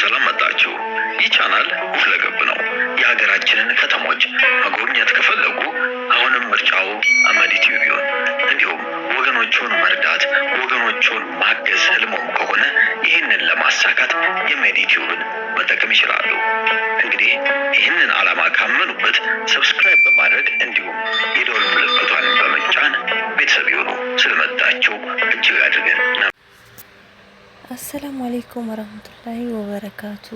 ሰላም መጣችሁ። ይህ ቻናል ሁለገብ ነው። የሀገራችንን ከተሞች መጎብኘት ከፈለጉ አሁንም ምርጫው አመዲ ቲዩብ ይሁን። እንዲሁም ወገኖቹን መርዳት፣ ወገኖቹን ማገዝ ህልሞም ከሆነ ይህንን ለማሳካት የአመዲ ቲዩብን መጠቀም ይችላሉ። እንግዲህ ይህንን ዓላማ ካመኑበት ሰብስክራይብ በማድረግ እንዲሁም የደወል ምልክቷን በመጫን ቤተሰብ ይሁኑ። ስለመጣችሁ እጅግ አድርገን አሰላሙ አለይኩም ወራህመቱላሂ ወበረካቱ።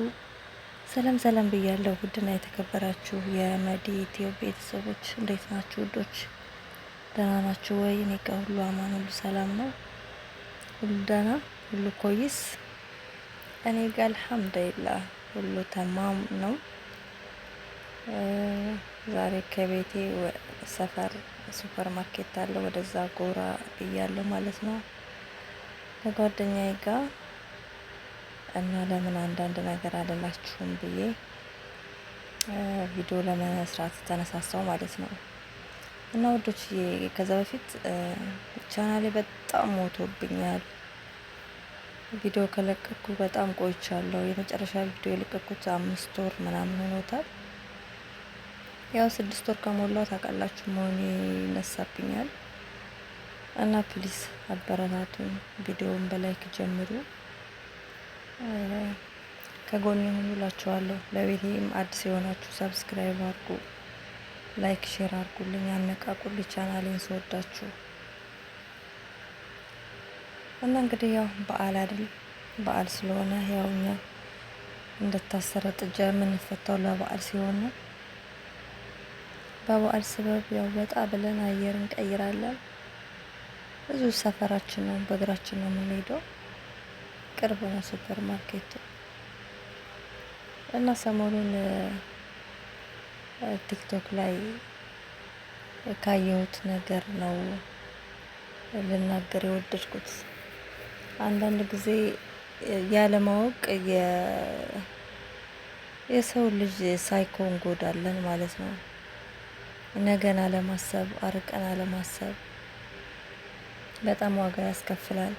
ሰላም ብያለሁ። ውድና የተከበራችሁ የአመዲ ቲዩብ ቤተሰቦች እንዴት ናችሁ? ውዶች ደህና ናችሁ ወይ? እኔ ጋር ሁሉ አማን፣ ሁሉ ሰላም ነው፣ ሁሉ ደህና፣ ሁሉ ኮይስ። እኔ ጋር አልሐምዱሊላህ ሁሉ ተማም ነው። ዛሬ ከቤቴ ሰፈር ሱፐር ማርኬት አለ፣ ወደዛ ጎራ ብያለሁ ማለት ነው ከጓደኛዬ ጋር እና ለምን አንዳንድ ነገር አይደላችሁም ብዬ ቪዲዮ ለመስራት ተነሳሳው ማለት ነው። እና ወዶች ከዛ በፊት ቻናሌ በጣም ሞቶብኛል። ቪዲዮ ከለቀኩ በጣም ቆይቻለሁ። የመጨረሻ ቪዲዮ የለቀኩት 5 ወር ምናምን ሆኖታል። ያው 6 ወር ከሞላው ታውቃላችሁ መሆኔ ይነሳብኛል። እና ፕሊስ አበረታቱን፣ ቪዲዮውን በላይክ ጀምሩ፣ ከጎኔ ሁኑ እላችኋለሁ። ለቤቴም አዲስ የሆናችሁ ሰብስክራይብ አድርጉ፣ ላይክ ሼር አድርጉልኝ፣ ያነቃቁልኝ ቻናሌን ስወዳችሁ። እና እንግዲህ ያው በዓል አይደል፣ በዓል ስለሆነ ያው እኛ እንደታሰረ ጥጃ የምንፈታው ለበዓል ሲሆን ነው። በበዓል ሰበብ ያው ወጣ ብለን አየር እንቀይራለን። ብዙ ሰፈራችን ነው፣ በእግራችን ነው የምንሄደው። ቅርብ ነው ሱፐር ማርኬቱ። እና ሰሞኑን ቲክቶክ ላይ ካየሁት ነገር ነው ልናገር የወደድኩት። አንዳንድ ጊዜ ያለማወቅ የሰው ልጅ ሳይኮ እንጎዳለን ማለት ነው። ነገን አለማሰብ፣ አርቀን አለማሰብ በጣም ዋጋ ያስከፍላል።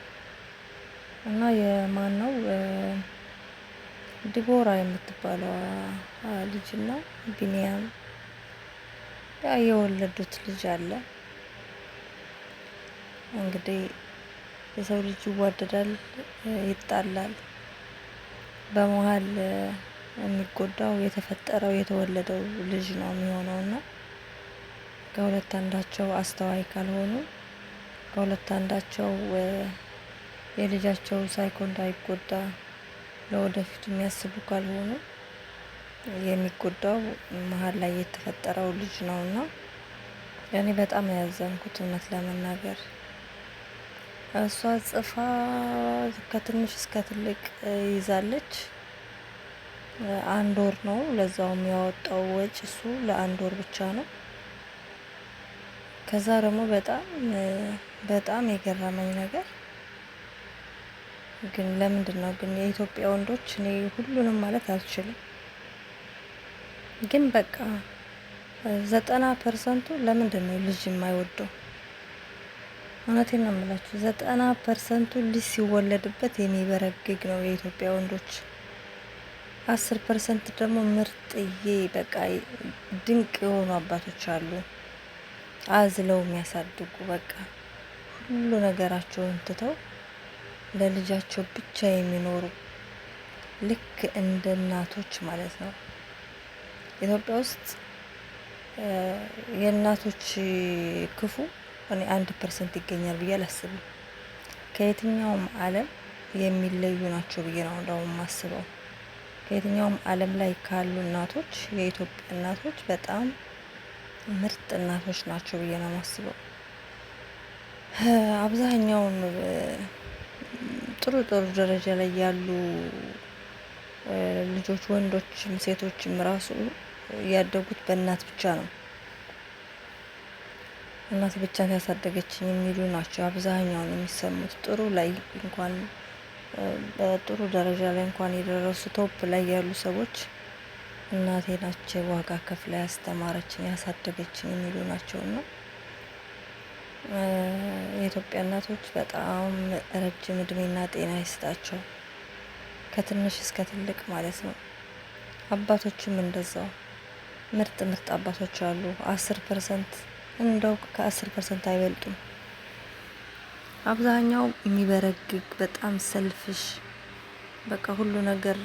እና የማን ነው ዲቦራ የምትባለው ልጅና ቢኒያም የወለዱት ልጅ አለ። እንግዲህ የሰው ልጅ ይዋደዳል፣ ይጣላል። በመሀል የሚጎዳው የተፈጠረው የተወለደው ልጅ ነው የሚሆነውና ከሁለት አንዳቸው አስተዋይ ካልሆኑ፣ ከሁለት አንዳቸው የልጃቸው ሳይኮ እንዳይጎዳ ለወደፊቱ የሚያስቡ ካልሆኑ የሚጎዳው መሀል ላይ የተፈጠረው ልጅ ነውና እኔ በጣም ያዘንኩት እውነት ለመናገር። እሷ ጽፋ ከትንሽ እስከ ትልቅ ይዛለች። 1 ወር ነው ለዛውም ያወጣው ወጪ እሱ ለ1 ወር ብቻ ነው። ከዛ ደግሞ በጣም የገረመኝ ነገር ግን ለምንድን ነው ግን የኢትዮጵያ ወንዶች፣ እኔ ሁሉንም ማለት አልችልም፣ ግን በቃ 90% ለምንድን ነው ልጅ የማይወደው? እውነቴን ነው የምላችሁ፣ 90% ልጅ ሲወለድበት የሚበረግግ ነው የኢትዮጵያ ወንዶች። 10% ደግሞ ምርጥዬ በቃ ድንቅ የሆኑ አባቶች አሉ፣ አዝለው የሚያሳድጉ በቃ ሁሉ ነገራቸውን ትተው ለልጃቸው ብቻ የሚኖሩ ልክ እንደ እናቶች ማለት ነው። ኢትዮጵያ ውስጥ የእናቶች ክፉ እኔ 1% ይገኛል ብዬ አላስብም። ከየትኛውም ዓለም የሚለዩ ናቸው ብዬ ነው እንደውም የማስበው። ከየትኛውም ዓለም ላይ ካሉ እናቶች የኢትዮጵያ እናቶች በጣም ምርጥ እናቶች ናቸው ብዬ ነው የማስበው። አብዛኛውን ጥሩ ደረጃ ላይ ያሉ ልጆች ወንዶችም ሴቶችም ራሱ ያደጉት በእናት ብቻ ነው። እናት ብቻ ያሳደገችኝ የሚሉ ናቸው አብዛኛውን የሚሰሙት። ጥሩ ላይ እንኳን በጥሩ ደረጃ ላይ እንኳን የደረሱ ቶፕ ላይ ያሉ ሰዎች እናቴ ናቸው ዋጋ ከፍላ ያስተማረችኝ ያሳደገችኝ የሚሉ ናቸውና የኢትዮጵያ እናቶች በጣም ረጅም እድሜና ጤና ይስጣቸው። ከትንሽ እስከ ትልቅ ማለት ነው። አባቶችም እንደዛው ምርጥ ምርጥ አባቶች አሉ። 10% እንደው ከ10% አይበልጡም። አብዛኛው የሚበረግግ በጣም ሰልፍሽ በቃ ሁሉ ነገር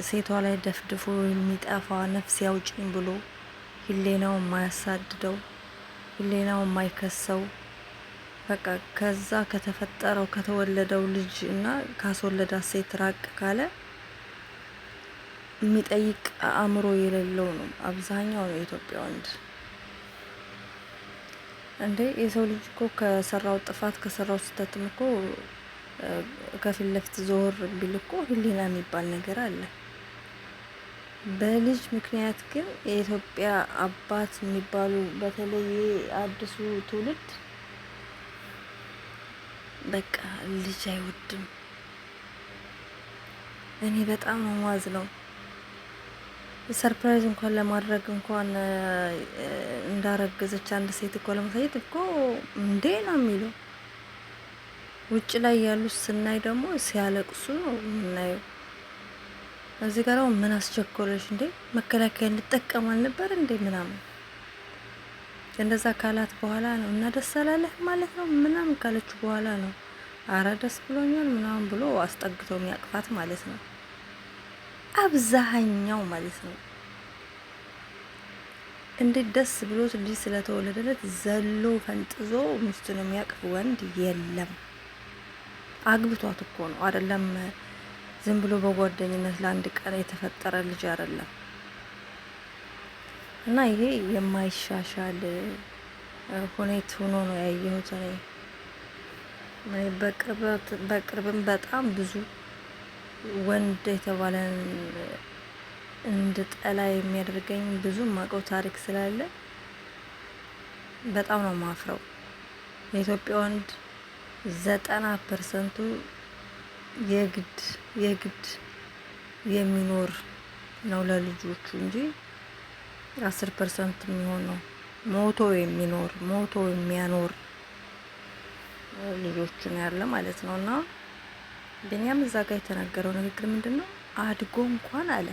ሴቷ ላይ ደፍድፎ የሚጠፋ ነፍስ ያውጭኝ ብሎ ህሌናው የማያሳድደው ህሌናው የማይከሰው በቃ ከዛ ከተፈጠረው ከተወለደው ልጅ እና ካስወለዳት ሴት ራቅ ካለ የሚጠይቅ አእምሮ የሌለው ነው አብዛኛው የኢትዮጵያ ወንድ። እንዴ የሰው ልጅ እኮ ከሰራው ጥፋት ከሰራው ስህተትም እኮ ከፊት ለፊት ዞር ቢል እኮ ህሊና የሚባል ነገር አለ። በልጅ ምክንያት ግን የኢትዮጵያ አባት የሚባሉ በተለይ አዲሱ ትውልድ በቃ ልጅ አይወድም። እኔ በጣም ነው ማዝነው። ሰርፕራይዝ እንኳን ለማድረግ እንኳን እንዳረገዘች አንድ ሴት እኮ ለማሳየት እኮ እንዴ ነው የሚለው። ውጭ ላይ ያሉት ስናይ ደግሞ ሲያለቅሱ ነው የምናየው። እዚህ ጋር ምን አስቸኮለሽ እንዴ? መከላከያ እንጠቀም አልነበር እንዴ ምናምን እንደዛ ካላት በኋላ ነው እና ደስ አላለህ ማለት ነው ምናምን ካለች በኋላ ነው አረ ደስ ብሎኛል ምናምን ብሎ አስጠግቶ የሚያቅፋት ማለት ነው። አብዛኛው ማለት ነው እንዴት ደስ ብሎት ልጅ ስለተወለደለት ዘሎ ፈንጥዞ ሚስቱን የሚያቅፍ ወንድ የለም። አግብቷት እኮ ነው አይደለም፣ ዝም ብሎ በጓደኝነት ለአንድ ቀን የተፈጠረ ልጅ አይደለም። እና ይሄ የማይሻሻል ሁኔታ ሆኖ ነው ያየሁት እኔ። በቅርብም በጣም ብዙ ወንድ የተባለን እንድጠላ የሚያደርገኝ ብዙ ማቀው ታሪክ ስላለ በጣም ነው ማፍረው። የኢትዮጵያ ወንድ 90% የግድ የሚኖር ነው ለልጆቹ እንጂ 10% የሚሆን ነው ሞቶ የሚኖር ሞቶ የሚያኖር ልጆቹን ያለ ማለት ነውና ቢኒያም እዛ ጋር የተናገረው ንግግር ምንድነው? አድጎ እንኳን አለ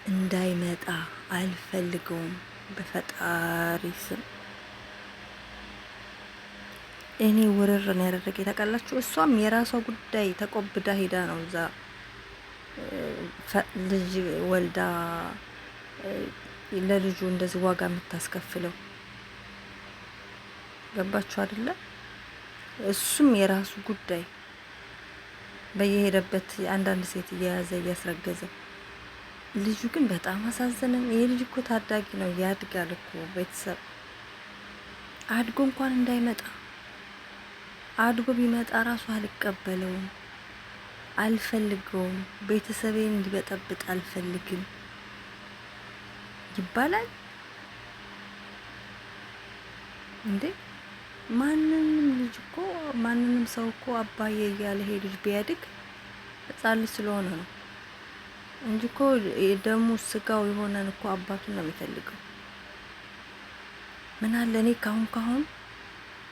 እንዳይመጣ አልፈልገውም በፈጣሪ ስም። እኔ ውርር ነው ያደረገ ታውቃላችሁ። እሷም የራሷ ጉዳይ ተቆብዳ ሄዳ ነው እዛ ልጅ ወልዳ ለልጁ እንደዚህ ዋጋ የምታስከፍለው። ገባችሁ አይደለ? እሱም የራሱ ጉዳይ በየሄደበት አንዳንድ ሴት እየያዘ እያስረገዘ፣ ልጁ ግን በጣም አሳዘነኝ። ይሄ ልጅ እኮ ታዳጊ ነው፣ ያድጋል እኮ ቤተሰብ። አድጎ እንኳን እንዳይመጣ፣ አድጎ ቢመጣ ራሱ አልቀበለውም፣ አልፈልገውም፣ ቤተሰቤን እንዲበጠብጥ አልፈልግም ይባላል እንዴ? ማንንም ልጅ እኮ ማንንም ሰው እኮ አባዬ እያለ ይሄ ልጅ ቢያድግ ሕፃን ልጅ ስለሆነ ነው እንጂ እኮ ደሙ ስጋው የሆነን እኮ አባቱን ነው የሚፈልገው። ምን አለ እኔ ካሁን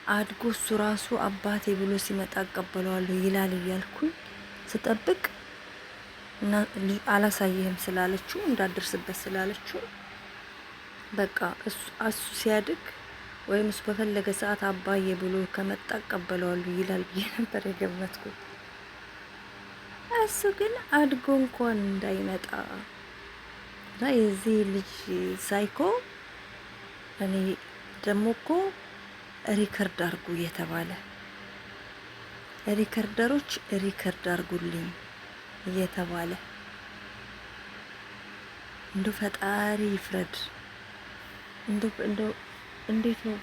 አድጎ እሱ ራሱ አባቴ ብሎ ሲመጣ አቀበለዋለሁ ይላል እያልኩኝ ስጠብቅ እና አላሳየህም ስላለችው እንዳደርስበት ስላለችው በቃ እሱ ሲያድግ ወይም እሱ በፈለገ ሰዓት አባዬ ብሎ ከመጣ አቀበለዋለሁ ይላል ብዬ ነበር የገመትኩት። እሱ ግን አድጎ እንኳን እንዳይመጣ እና የዚህ ልጅ ሳይኮ እኔ ደግሞ እኮ ሪከርድ አርጉ እየተባለ ሪከርደሮች ሪከርድ አርጉልኝ እየተባለ እንደው ፈጣሪ ይፍረድ። እንደው እንዴት ነው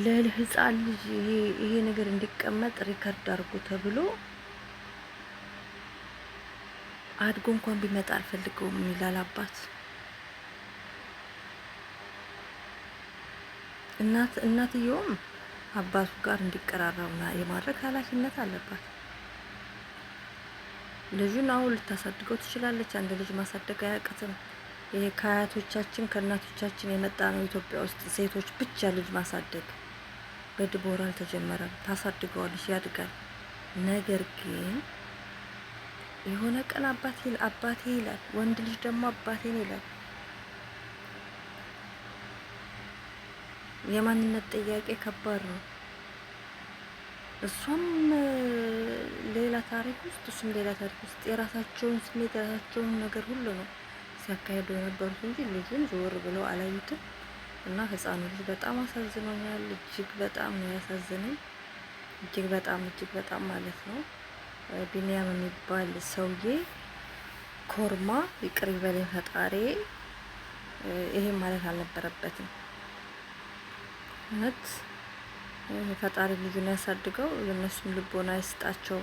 ለህፃን ልጅ ይሄ ነገር እንዲቀመጥ ሪከርድ አርጉ ተብሎ አድጎ እንኳን ቢመጣ አልፈልገውም ይላል አባት። እናትየውም አባቱ ጋር እንዲቀራረቡና የማድረግ ኃላፊነት አለባት። ልጁን አሁን ልታሳድገው ትችላለች። አንድ ልጅ ማሳደግ አያቅትም። ይሄ ከአያቶቻችን ከእናቶቻችን የመጣ ነው። ኢትዮጵያ ውስጥ ሴቶች ብቻ ልጅ ማሳደግ በድቦራ አልተጀመረም። ታሳድገዋለች፣ ያድጋል። ነገር ግን የሆነ ቀን አባቴ ይላል፣ ወንድ ልጅ ደግሞ አባቴን ይላል። የማንነት ጥያቄ ከባድ ነው። እሷም ሌላ ታሪክ ውስጥ እሱም ሌላ ታሪክ ውስጥ የራሳቸውን ስሜት የራሳቸውን ነገር ሁሉ ነው ሲያካሂዱ የነበሩት እንጂ ልጁን ዞር ብለው አላዩትም። እና ህፃኑ ልጅ በጣም አሳዝኖኛል። እጅግ በጣም ነው ያሳዝነኝ። እጅግ በጣም ማለት ነው። ቢኒያም የሚባል ሰውዬ ኮርማ ይቅር ይበለኝ ፈጣሪ። ይሄ ማለት አልነበረበትም። እውነት ፈጣሪ ልጁን ያሳድገው፣ ለነሱም ልቦና ይስጣቸው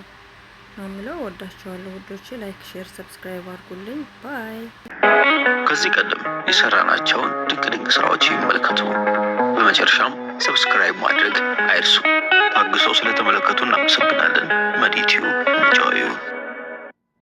ነው የምለው። ወዳቸዋለሁ ውዶቼ። ላይክ፣ ሼር፣ ሰብስክራይብ አድርጉልኝ። ባይ። ከዚህ ቀደም የሰራናቸውን ድንቅ ስራዎች ይመልከቱ። በመጨረሻም ሰብስክራይብ ማድረግ አይርሱ። ታግሰው ስለተመለከቱ እናመሰግናለን። መዲ ቲዩብ